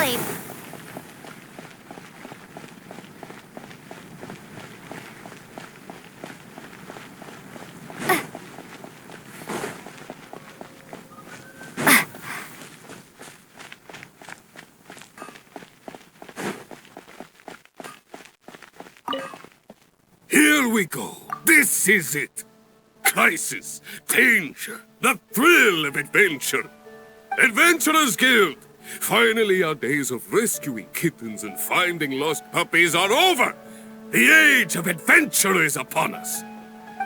asleep. Here we go. This is it. Crisis, danger, the thrill of adventure. Adventurers Guild! Finally, our days of rescuing kittens and finding lost puppies are over! The age of adventure is upon us!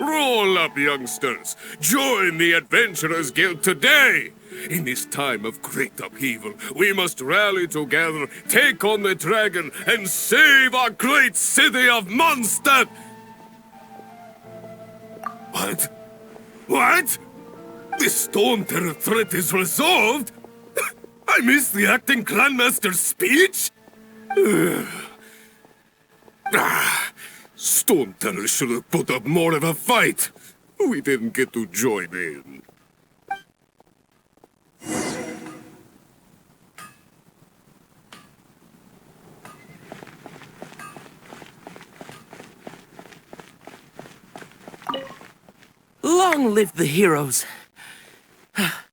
Roll up, youngsters! Join the Adventurers Guild today! In this time of great upheaval, we must rally together, take on the dragon, and save our great city of Mondstadt! What? What? The Storm Terror threat is resolved? I missed the acting Grandmaster's speech? Storm Terror should have put up more of a fight. We didn't get to join in. Long live the heroes.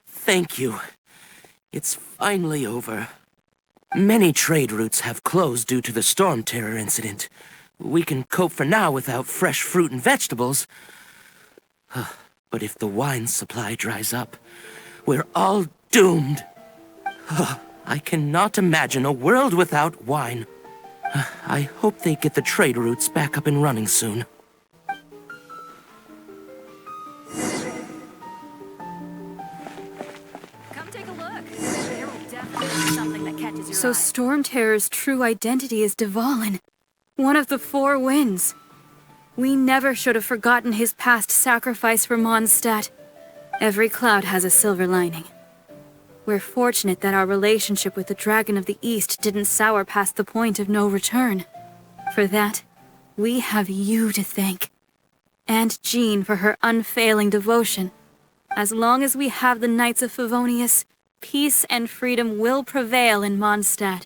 Thank you. It's finally over. Many trade routes have closed due to the Storm Terror incident. We can cope for now without fresh fruit and vegetables. But if the wine supply dries up, we're all doomed. I cannot imagine a world without wine. I hope they get the trade routes back up and running soon. So Storm Terror's true identity is Dvalin, one of the four winds. We never should have forgotten his past sacrifice for Mondstadt. Every cloud has a silver lining. We're fortunate that our relationship with the Dragon of the East didn't sour past the point of no return. For that, we have you to thank. And Jean for her unfailing devotion. As long as we have the Knights of Favonius, peace and freedom will prevail in Mondstadt.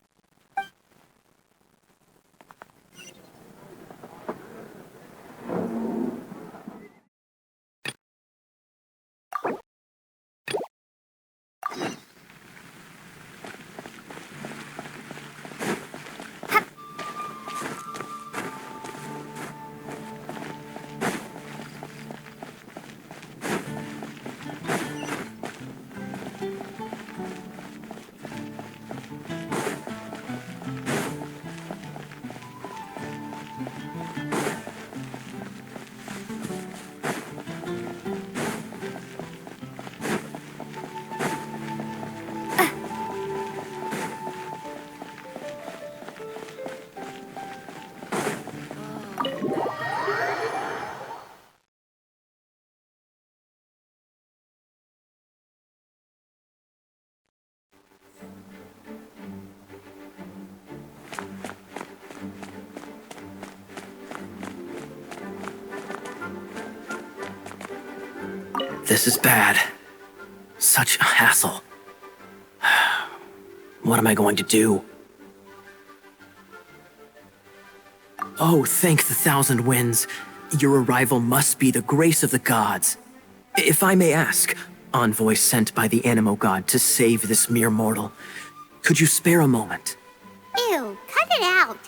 This is bad. Such a hassle. What am I going to do? Oh, thank the thousand winds. Your arrival must be the grace of the gods. If I may ask, envoy sent by the Animo God to save this mere mortal, could you spare a moment? Ew, cut it out.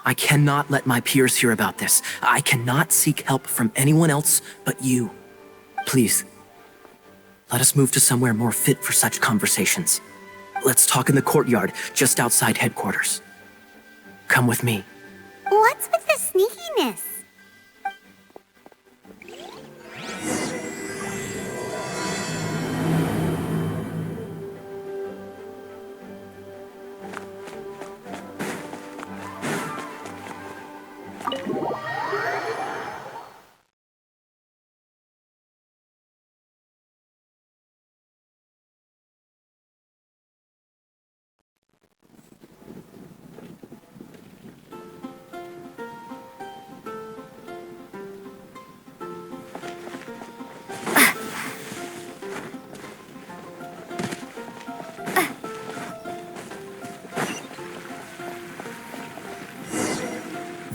I cannot let my peers hear about this. I cannot seek help from anyone else but you. Please, let us move to somewhere more fit for such conversations. Let's talk in the courtyard, just outside headquarters. Come with me. What's with the sneakiness?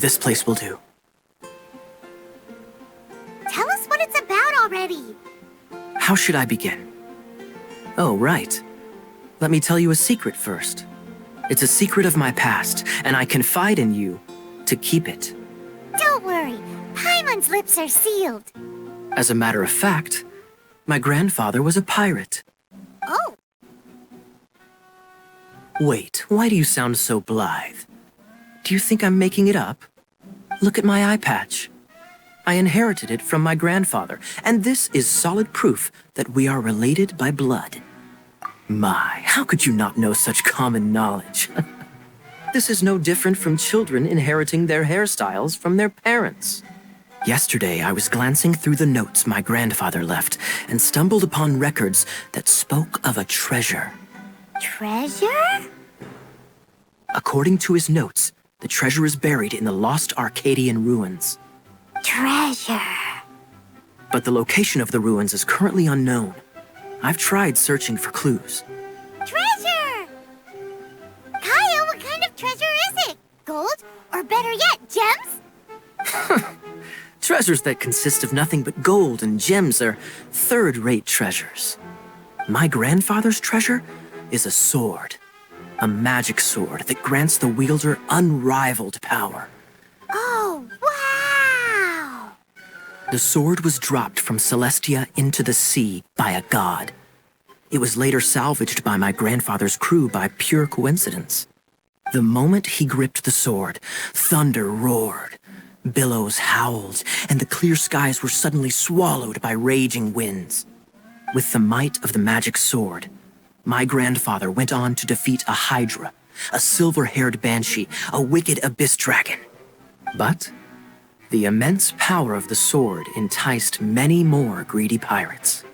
This place will do. Tell us what it's about already. How should I begin? Oh, right. Let me tell you a secret first. It's a secret of my past, and I confide in you to keep it. Don't worry. Paimon's lips are sealed. As a matter of fact, my grandfather was a pirate. Oh, Wait, why do you sound so blithe? Do you think I'm making it up? Look at my eye patch. I inherited it from my grandfather, and this is solid proof that we are related by blood. My, how could you not know such common knowledge? This is no different from children inheriting their hairstyles from their parents. Yesterday, I was glancing through the notes my grandfather left and stumbled upon records that spoke of a treasure. treasure? According to his notes, the treasure is buried in the lost Arcadian ruins. Treasure. But the location of the ruins is currently unknown. I've tried searching for clues. Treasure! Kaya, what kind of treasure is it? Gold? Or better yet, gems? Treasures that consist of nothing but gold and gems are third-rate treasures. My grandfather's treasure is a sword. A magic sword that grants the wielder unrivaled power. Oh, wow! The sword was dropped from Celestia into the sea by a god. It was later salvaged by my grandfather's crew by pure coincidence. The moment he gripped the sword, thunder roared, billows howled, and the clear skies were suddenly swallowed by raging winds. With the might of the magic sword, my grandfather went on to defeat a hydra, a silver-haired banshee, a wicked abyss dragon. But the immense power of the sword enticed many more greedy pirates.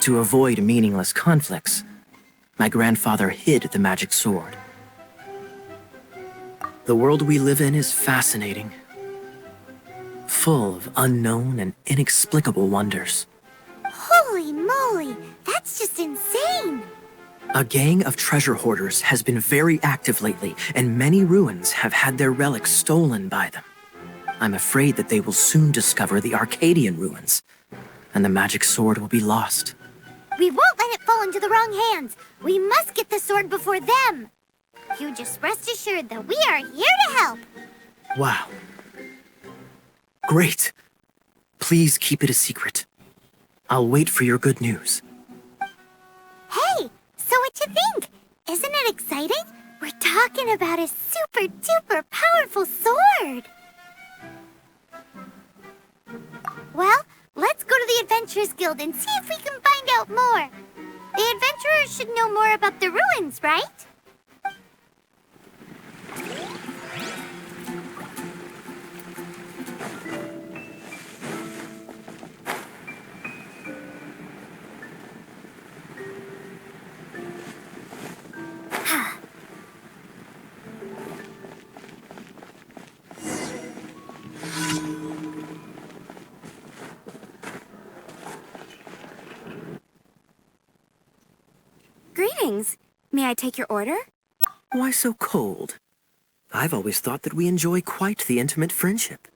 To avoid meaningless conflicts, my grandfather hid the magic sword. The world we live in is fascinating, full of unknown and inexplicable wonders. Holy moly, that's just insane! A gang of treasure hoarders has been very active lately, and many ruins have had their relics stolen by them. I'm afraid that they will soon discover the Arcadian ruins, and the magic sword will be lost. We won't let it fall into the wrong hands. We must get the sword before them. You just rest assured that we are here to help. Wow. Great. Please keep it a secret. I'll wait for your good news. Hey, so what you think? Isn't it exciting? We're talking about a super duper powerful sword. Well, let's go to the Adventurers Guild and see if we can find out more. The adventurers should know more about the ruins, right? Greetings. May I take your order? Why so cold? I've always thought that we enjoy quite the intimate friendship.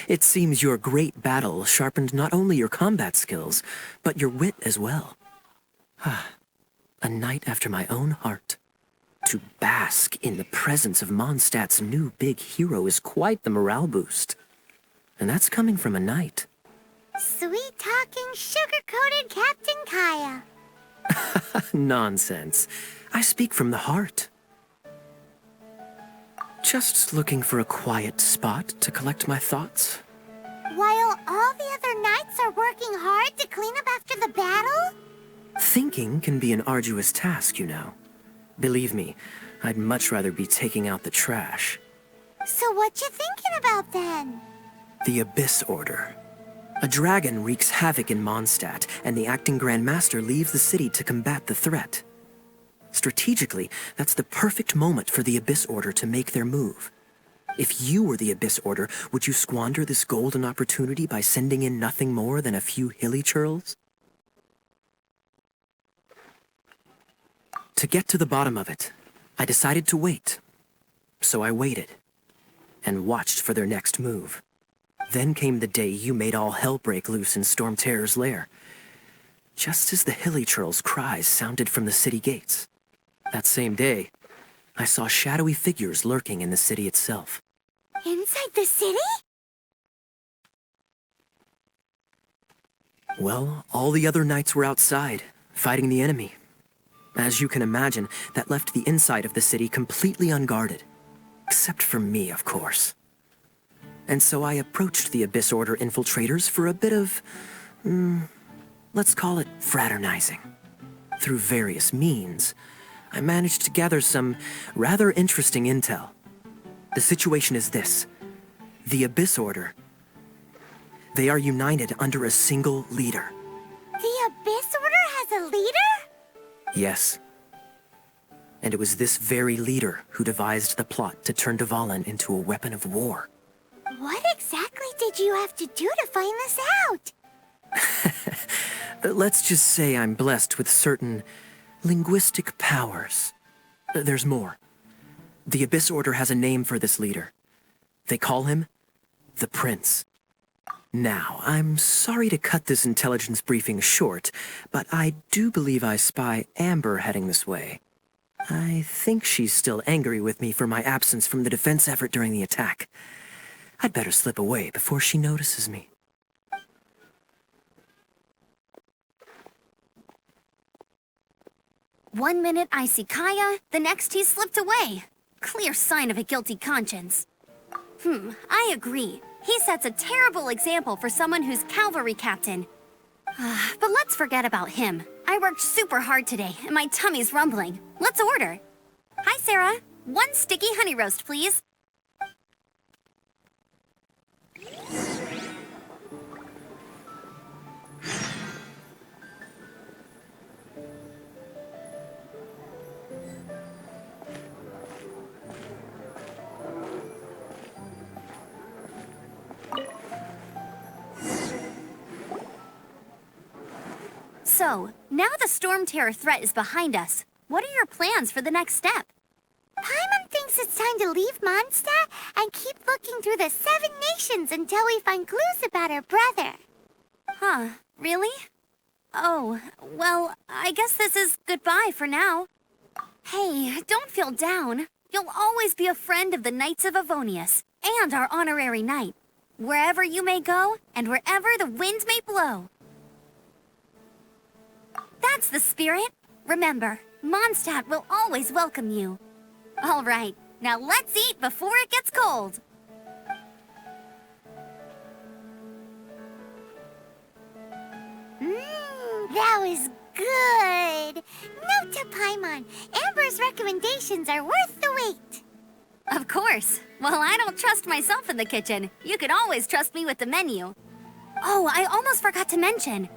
It seems your great battle sharpened not only your combat skills, but your wit as well. A knight after my own heart. To bask in the presence of Mondstadt's new big hero is quite the morale boost. And that's coming from a knight. Sweet-talking, sugar-coated Captain Kaya. Nonsense. I speak from the heart. Just looking for a quiet spot to collect my thoughts. While all the other knights are working hard to clean up after the battle? Thinking can be an arduous task, you know. Believe me, I'd much rather be taking out the trash. So what you thinking about then? The Abyss Order. A dragon wreaks havoc in Mondstadt, and the acting Grand Master leaves the city to combat the threat. Strategically, that's the perfect moment for the Abyss Order to make their move. If you were the Abyss Order, would you squander this golden opportunity by sending in nothing more than a few hilly churls? To get to the bottom of it, I decided to wait. So I waited and watched for their next move. Then came the day you made all hell break loose in Storm Terror's lair, just as the Hilly-Churl's cries sounded from the city gates. That same day, I saw shadowy figures lurking in the city itself. Inside the city? Well, all the other knights were outside, fighting the enemy. As you can imagine, that left the inside of the city completely unguarded. Except for me, of course. And so I approached the Abyss Order infiltrators for a bit of, let's call it fraternizing. Through various means, I managed to gather some rather interesting intel. The situation is this. The Abyss Order, they are united under a single leader. The Abyss Order has a leader? Yes. And it was this very leader who devised the plot to turn Dvalin into a weapon of war. What exactly did you have to do to find this out? Let's just say I'm blessed with certain linguistic powers. There's more. The Abyss Order has a name for this leader. They call him the Prince. Now, I'm sorry to cut this intelligence briefing short, but I do believe I spy Amber heading this way. I think she's still angry with me for my absence from the defense effort during the attack. I'd better slip away before she notices me. One minute I see Kaya, the next he slipped away. Clear sign of a guilty conscience. I agree. He sets a terrible example for someone who's cavalry captain. But let's forget about him. I worked super hard today, and my tummy's rumbling. Let's order. Hi, Sarah. 1 sticky honey roast, please. So, now the Storm Terror threat is behind us. What are your plans for the next step? Paimon thinks it's time to leave Mondstadt and keep looking through the 7 nations until we find clues about her brother. Huh, really? Oh, well, I guess this is goodbye for now. Hey, don't feel down. You'll always be a friend of the Knights of Avonius, and our honorary knight. Wherever you may go, and wherever the winds may blow. That's the spirit. Remember, Mondstadt will always welcome you. All right, now let's eat before it gets cold. That was good. Note to Paimon, Amber's recommendations are worth the wait. Of course. Well, I don't trust myself in the kitchen. You can always trust me with the menu. Oh, I almost forgot to mention.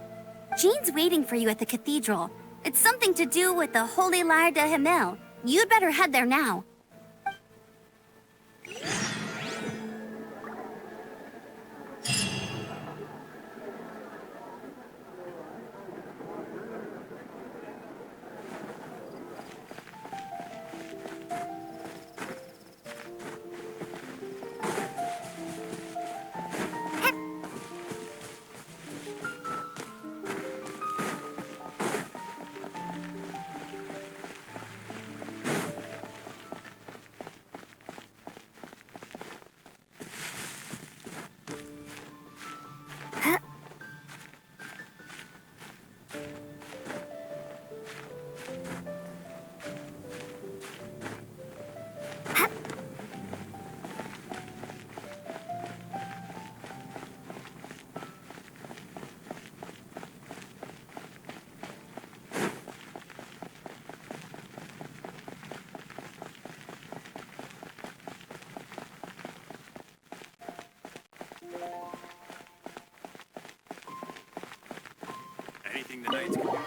Jean's waiting for you at the cathedral. It's something to do with the Holy Lyre de Himmel. You'd better head there now. Anything the Knights can do.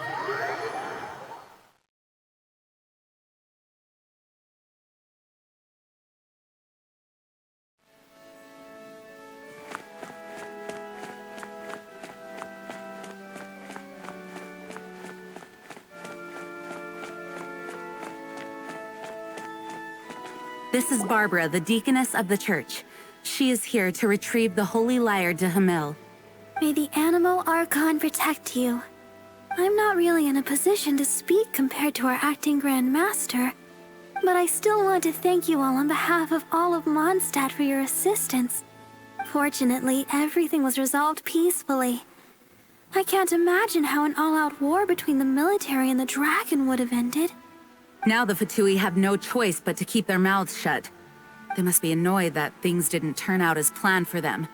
This is Barbara, the deaconess of the church. She is here to retrieve the Holy Lyre to Hamel. May the Animal Archon protect you. I'm not really in a position to speak compared to our acting Grand Master, but I still want to thank you all on behalf of all of Mondstadt for your assistance. Fortunately, everything was resolved peacefully. I can't imagine how an all-out war between the military and the dragon would have ended. Now the Fatui have no choice but to keep their mouths shut. They must be annoyed that things didn't turn out as planned for them.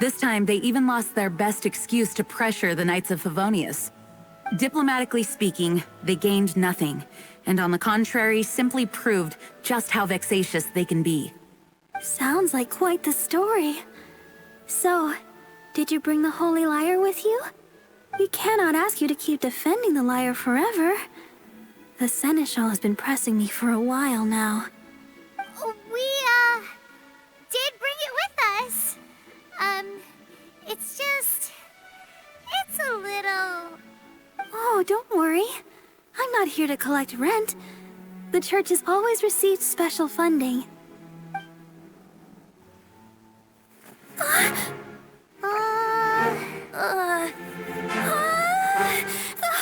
This time, they even lost their best excuse to pressure the Knights of Favonius. Diplomatically speaking, they gained nothing, and on the contrary, simply proved just how vexatious they can be. Sounds like quite the story. So, did you bring the Holy Lyre with you? We cannot ask you to keep defending the lyre forever. The Seneschal has been pressing me for a while now. We, did bring it with us. It's a little... Oh, don't worry. I'm not here to collect rent. The church has always received special funding. The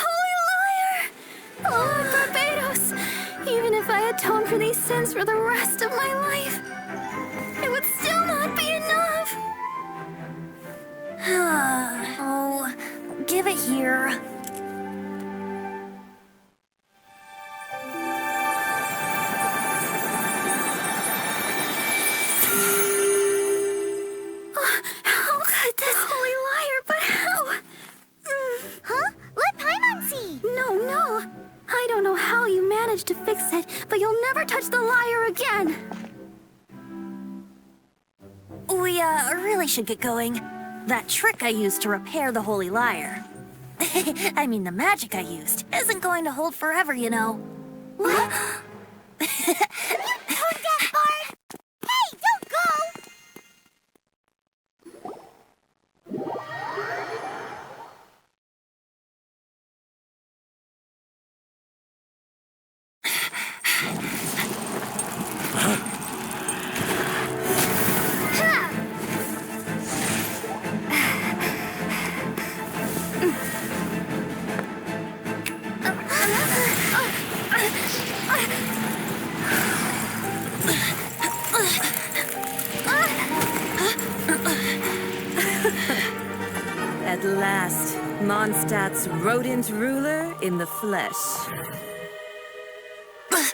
Holy Lyre! Lord Barbados! Even if I atone for these sins for the rest of my life, it would still not be enough! Oh, give it here. How could this Holy Lyre, but how? Huh? Let Paimon see! No. I don't know how you managed to fix it, but you'll never touch the lyre again! We, really should get going. That trick I used to repair the Holy Lyre. I mean, the magic I used isn't going to hold forever, you know. What? You tone deaf, Bard! Hey, don't go! At last, Mondstadt's rodent ruler in the flesh.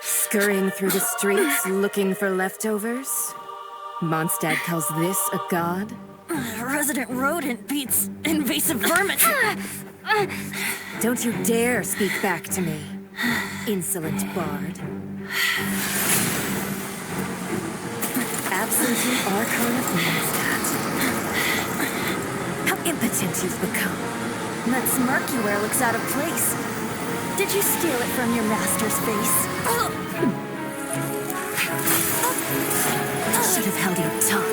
Scurrying through the streets looking for leftovers? Mondstadt calls this a god? Resident rodent beats invasive vermin. Don't you dare speak back to me, insolent bard. Absentee Archon of Mondstadt. How impotent you've become. That smirk you wear looks out of place. Did you steal it from your master's face? Should have held your tongue.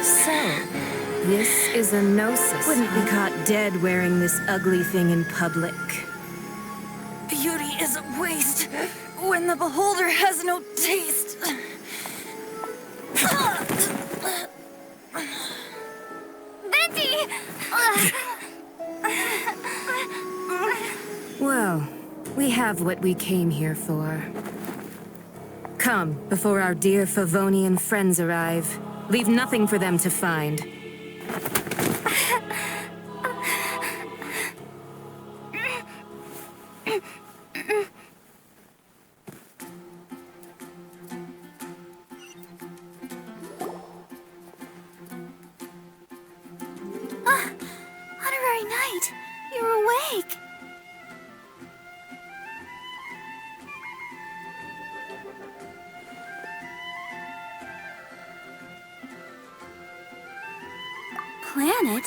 So, this is a gnosis. Wouldn't be caught dead wearing this ugly thing in public. Beauty is a waste when the beholder has no taste. Venti! Well, we have what we came here for. Come, before our dear Favonian friends arrive. Leave nothing for them to find. Honorary Knight, you're awake! Planet?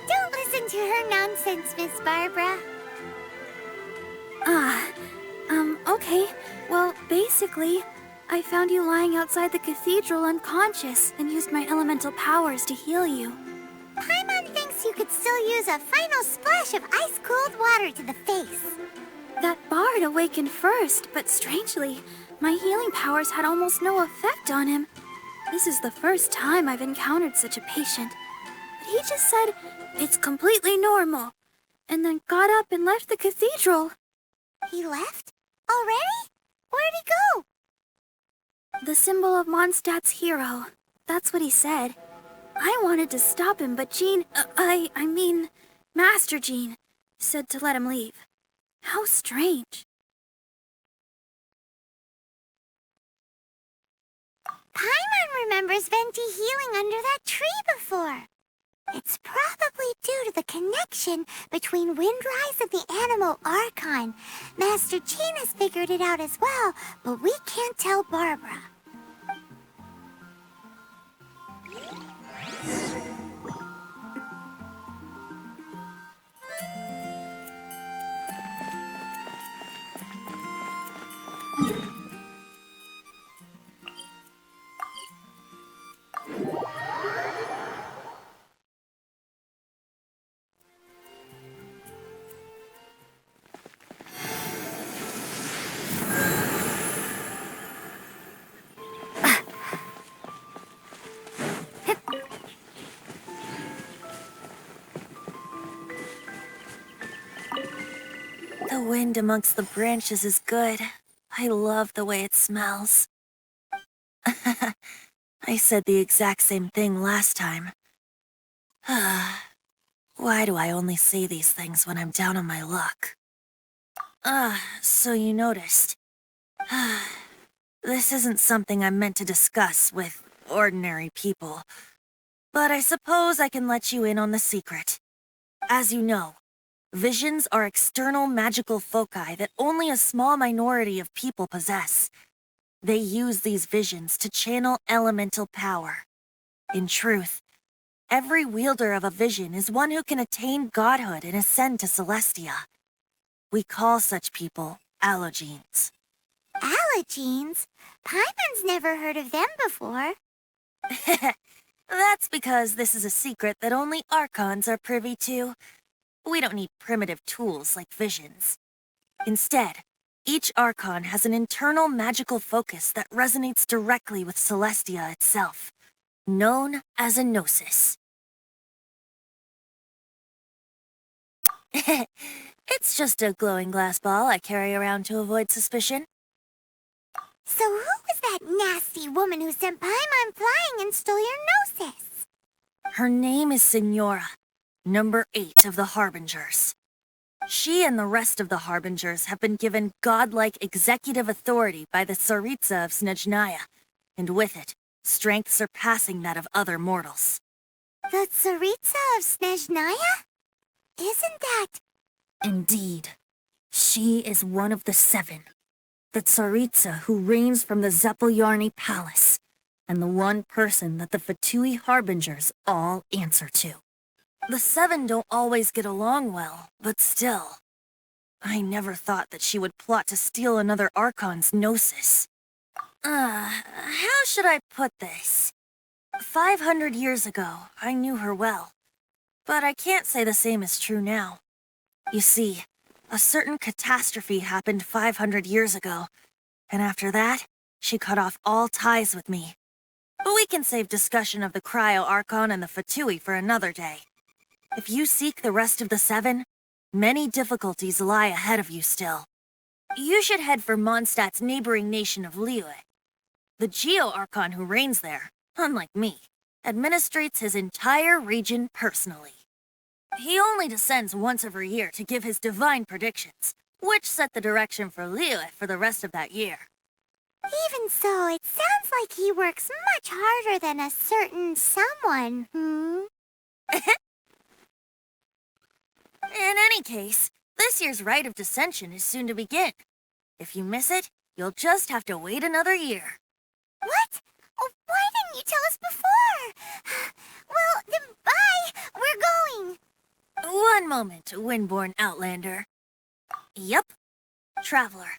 Don't listen to her nonsense, Miss Barbara. Okay. Well, basically, I found you lying outside the cathedral unconscious and used my elemental powers to heal you. Paimon thinks you could still he'll use a final splash of ice-cold water to the face. That bard awakened first, but strangely, my healing powers had almost no effect on him. This is the first time I've encountered such a patient. But he just said, it's completely normal, and then got up and left the cathedral. He left? Already? Where'd he go? The symbol of Mondstadt's hero. That's what he said. I wanted to stop him, but Master Jean, said to let him leave. How strange. Paimon remembers Venti healing under that tree before. It's probably due to the connection between Windrise and the Animal Archon. Master Jean has figured it out as well, but we can't tell Barbara. The wind amongst the branches is good. I love the way it smells. I said the exact same thing last time. Why do I only say these things when I'm down on my luck? So you noticed. This isn't something I'm meant to discuss with ordinary people, but I suppose I can let you in on the secret. As you know, visions are external magical foci that only a small minority of people possess. They use these visions to channel elemental power. In truth, every wielder of a vision is one who can attain godhood and ascend to Celestia. We call such people allogenes. Allogenes? Paimon's never heard of them before. That's because this is a secret that only Archons are privy to. We don't need primitive tools like visions. Instead, each Archon has an internal magical focus that resonates directly with Celestia itself, known as a gnosis. It's just a glowing glass ball I carry around to avoid suspicion. So who was that nasty woman who sent Paimon flying and stole your gnosis? Her name is Signora, number 8 of the Harbingers. She and the rest of the Harbingers have been given godlike executive authority by the Tsaritsa of Snezhnaya, and with it, strength surpassing that of other mortals. The Tsaritsa of Snezhnaya? Isn't that... Indeed. She is one of the 7. The Tsaritsa who reigns from the Zeppeljärni Palace, and the one person that the Fatui Harbingers all answer to. The 7 don't always get along well, but still. I never thought that she would plot to steal another Archon's gnosis. How should I put this? 500 years ago, I knew her well. But I can't say the same is true now. You see, a certain catastrophe happened 500 years ago, and after that, she cut off all ties with me. But we can save discussion of the Cryo-Archon and the Fatui for another day. If you seek the rest of the 7, many difficulties lie ahead of you still. You should head for Mondstadt's neighboring nation of Liyue. The Geo-Archon who reigns there, unlike me, administrates his entire region personally. He only descends once every year to give his divine predictions, which set the direction for Liyue for the rest of that year. Even so, it sounds like he works much harder than a certain someone, In any case, this year's Rite of Descension is soon to begin. If you miss it, you'll just have to wait another year. What? Oh, why didn't you tell us before? Well, then bye! We're going! One moment, Windborn Outlander. Yep, Traveler.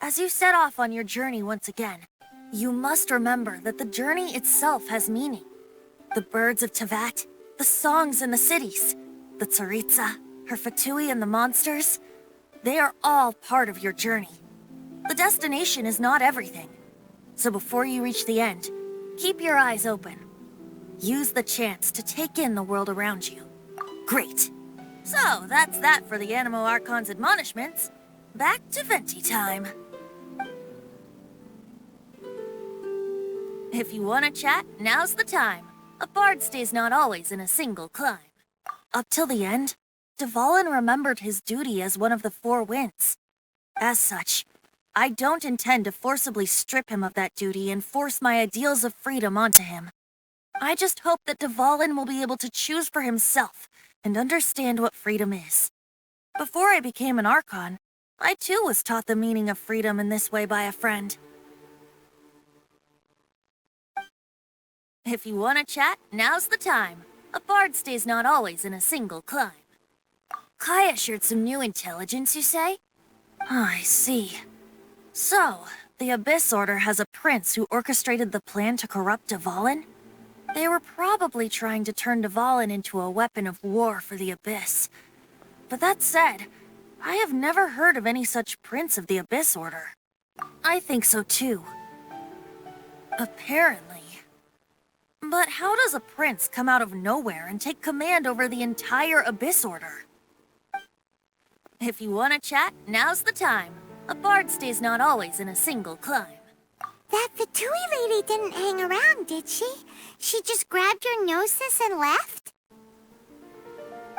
As you set off on your journey once again, you must remember that the journey itself has meaning. The birds of Tevat, the songs in the cities, The Tsaritsa, her Fatui, and the monsters, they are all part of your journey. The destination is not everything. So before you reach the end, keep your eyes open. Use the chance to take in the world around you. Great. So, that's that for the Animo Archon's admonishments. Back to Venti time. If you want to chat, now's the time. A bard stays not always in a single climb. Up till the end, Dvalin remembered his duty as one of the Four Winds. As such, I don't intend to forcibly strip him of that duty and force my ideals of freedom onto him. I just hope that Dvalin will be able to choose for himself and understand what freedom is. Before I became an Archon, I too was taught the meaning of freedom in this way by a friend. If you want to chat, now's the time. A bard stays not always in a single climb. Kaya shared some new intelligence, you say? Oh, I see. So, the Abyss Order has a prince who orchestrated the plan to corrupt Dvalin? They were probably trying to turn Dvalin into a weapon of war for the Abyss. But that said, I have never heard of any such prince of the Abyss Order. I think so too. Apparently. But how does a prince come out of nowhere and take command over the entire Abyss Order? If you want to chat, now's the time. A bard stays not always in a single climb. That Fatui lady didn't hang around, did she? She just grabbed your gnosis and left?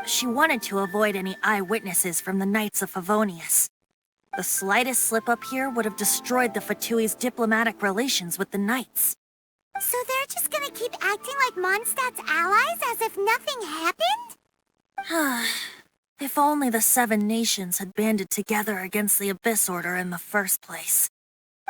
She wanted to avoid any eyewitnesses from the Knights of Favonius. The slightest slip up here would have destroyed the Fatui's diplomatic relations with the Knights. So they're just gonna keep acting like Mondstadt's allies as if nothing happened? If only the Seven Nations had banded together against the Abyss Order in the first place.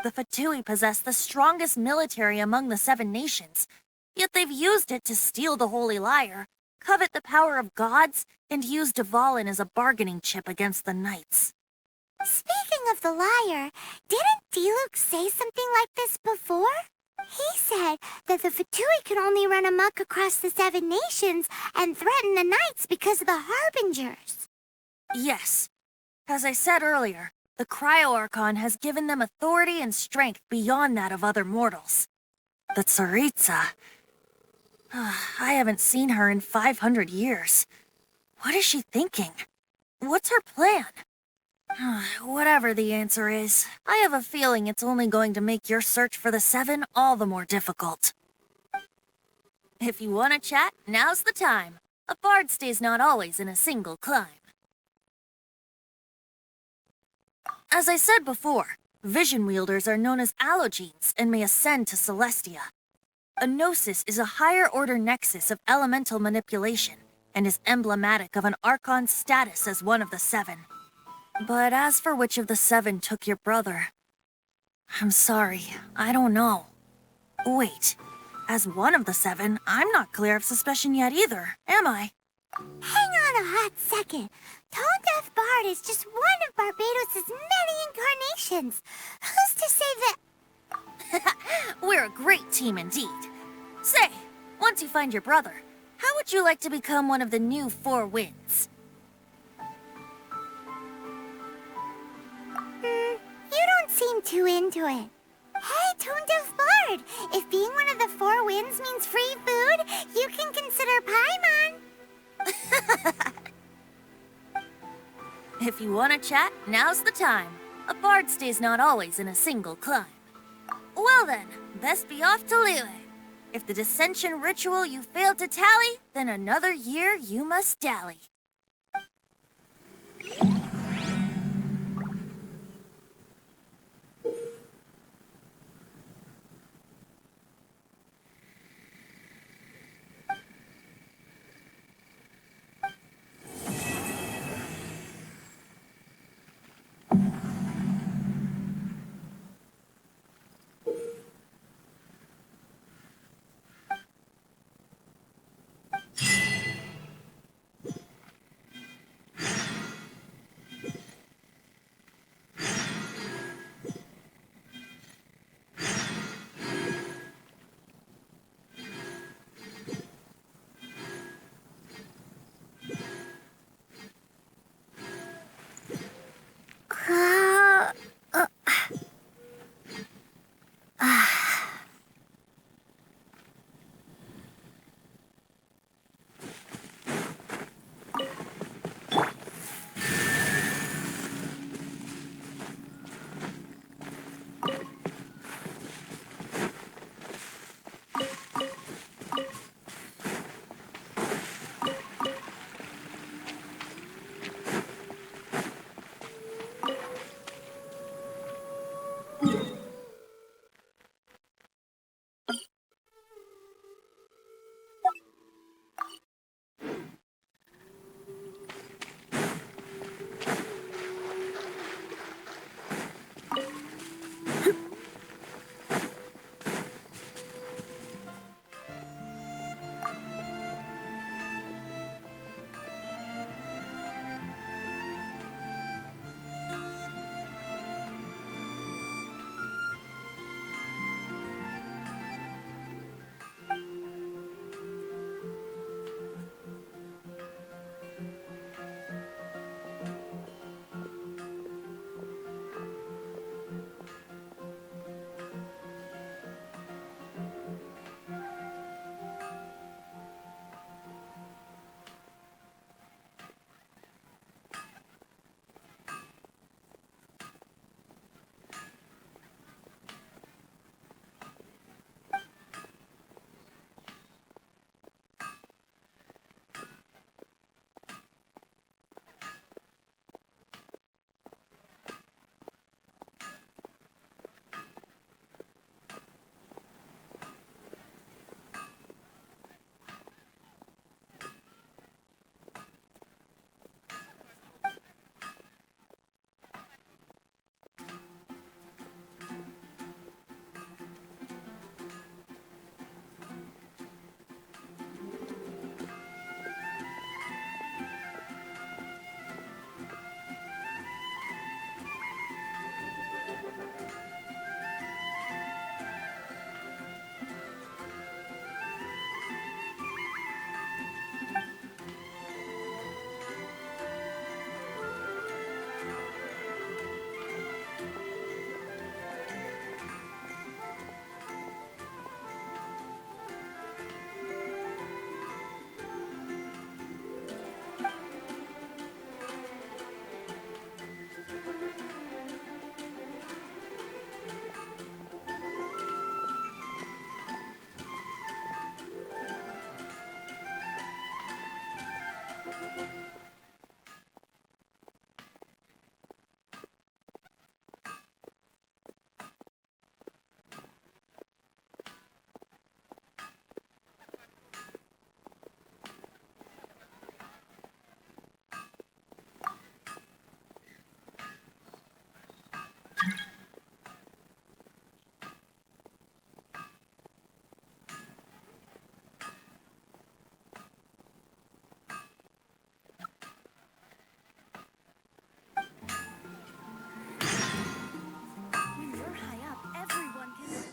The Fatui possess the strongest military among the Seven Nations, yet they've used it to steal the Holy Lyre, covet the power of gods, and use Dvalin as a bargaining chip against the Knights. Speaking of the lyre, didn't Diluc say something like this before? He said that the Fatui can only run amok across the Seven Nations and threaten the Knights because of the Harbingers. Yes. As I said earlier, the Cryo-Archon has given them authority and strength beyond that of other mortals. The Tsaritsa... I haven't seen her in 500 years. What is she thinking? What's her plan? Whatever the answer is, I have a feeling it's only going to make your search for the Seven all the more difficult. If you want to chat, now's the time. A bard stays not always in a single climb. As I said before, vision wielders are known as allogenes and may ascend to Celestia. A gnosis is a higher-order nexus of elemental manipulation and is emblematic of an Archon's status as one of the Seven. But as for which of the Seven took your brother, I'm sorry, I don't know. Wait, as one of the Seven, I'm not clear of suspicion yet either, am I? Hang on a hot second. Tone Deaf Bard is just one of Barbados' many incarnations. Who's to say that... We're a great team indeed. Say, once you find your brother, how would you like to become one of the new Four Winds? You don't seem too into it. Hey, Tone Deaf Bard, if being one of the Four Winds means free food, you can consider Paimon. If you want to chat, now's the time. A bard stays not always in a single climb. Well then, best be off to Liyue. If the dissension ritual you failed to tally, then another year you must dally.